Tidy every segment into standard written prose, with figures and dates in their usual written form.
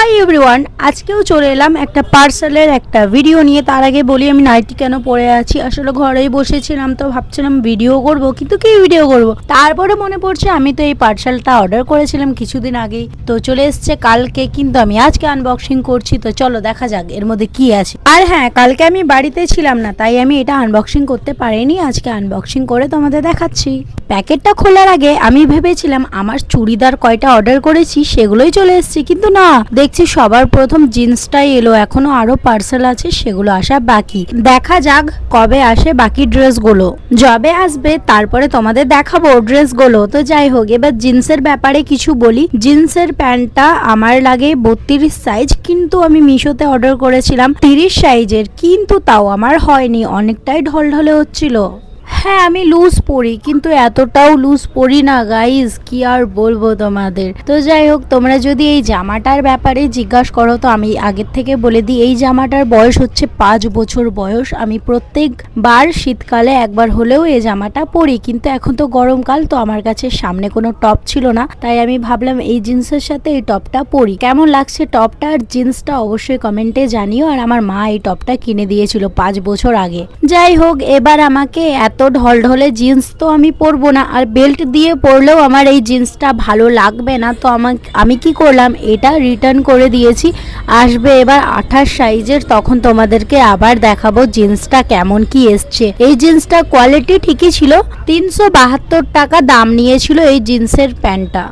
Hi everyone, আজকেও চলে এলাম একটা পার্সেলের একটা ভিডিও নিয়ে। তার আগে বলি আমি নাইটি কেন পরে আছি। আসলে ঘরেই বসেছিলাম তো ভাবছিলাম ভিডিও করব, কিন্তু কি ভিডিও করব। তারপরে মনে পড়ছে আমি তো এই পার্সেলটা অর্ডার করেছিলাম কিছুদিন আগেই, তো চলে এসছে কালকে, কিন্তু আমি আজকে আনবক্সিং করছি। তো চলো দেখা যাক এর মধ্যে কি আছে। আর হ্যাঁ, কালকে আমি বাড়িতে ছিলাম না, তাই আমি এটা আনবক্সিং করতে পারিনি। আজকে আনবক্সিং করে তোমাদের দেখাচ্ছি। প্যাকেটটা খোলার আগে আমি ভেবেছিলাম আমার চুড়িদার কয়টা অর্ডার করেছি সেগুলোই চলে এসেছে, কিন্তু না, দেখছি সবার প্রথম জিন্সটাই এলো। এখনো আরো পার্সেল আছে, সেগুলো আসা বাকি। দেখা যাক কবে আসে বাকি ড্রেসগুলো। যবে আসবে তারপরে তোমাদের দেখাবো ড্রেসগুলো। তো যাই হোক, এবার জিন্সের ব্যাপারে কিছু বলি। জিন্সের প্যান্টটা আমার লাগে 32 সাইজ, কিন্তু আমি মিশোতে অর্ডার করেছিলাম 30 সাইজের, কিন্তু তাও আমার হয়নি, অনেকটাই ঢলঢলে হচ্ছিল। হ্যাঁ, আমি লুজ পরি, কিন্তু এতটাও লুজ পরি না গাইজ, কি আর বলবো তোমাদের। তো যাই হোক, তোমরা যদি এই জামাটার ব্যাপারে জিজ্ঞাসা করো তো আমি আগের থেকে বলে দিই, এই জামাটার বয়স হচ্ছে 5 বছর বয়স। আমি প্রত্যেকবার শীতকালে একবার হলেও এই জামাটা পরি, কিন্তু এখন তো গরমকাল, তো আমার কাছে সামনে কোনো টপ ছিল না, তাই আমি ভাবলাম এই জিন্সের সাথে এই টপটা পরি। কেমন লাগছে টপটা আর জিন্সটা অবশ্যই কমেন্টে জানিও। আর আমার মা এই টপটা কিনে দিয়েছিল 5 বছর আগে। যাই হোক, এবার আমাকে এত ঢলঢলে জিন্স তো আমি পরবো না, আর বেল্ট দিয়ে পরলেও আমার এই জিন্সটা ভালো লাগবে না। তো আমি কি করলাম, এটা রিটার্ন করে দিয়েছি। আসবে এবার 28 সাইজের, তখন তোমাদেরকে আবার দেখাবো জিন্সটা কেমন কি এসছে। এই জিন্সটা কোয়ালিটি ঠিকই ছিল, 372 টাকা দাম নিয়েছিল এই জিন্সের প্যান্টটা।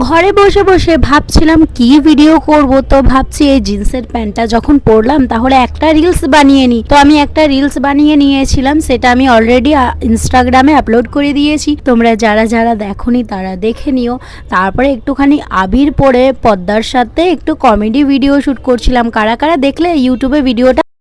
ঘরে বসে বসে ভাবছিলাম কি ভিডিও করব, তো ভাবছি এই জিন্সের প্যান্টটা যখন পরলাম তাহলে একটা রিলস বানিয়ে নিই। তো আমি একটা রিলস বানিয়ে নিয়েছিলাম, সেটা আমি অলরেডি ইনস্টাগ্রামে আপলোড করে দিয়েছি। তোমরা যারা যারা দেখোনি তারা দেখে নিও। তারপরে একটুখানি আবির পরে পদ্মার সাথে একটু কমেডি ভিডিও শুট করছিলাম। কারা কারা দেখলে ইউটিউবে ভিডিওটা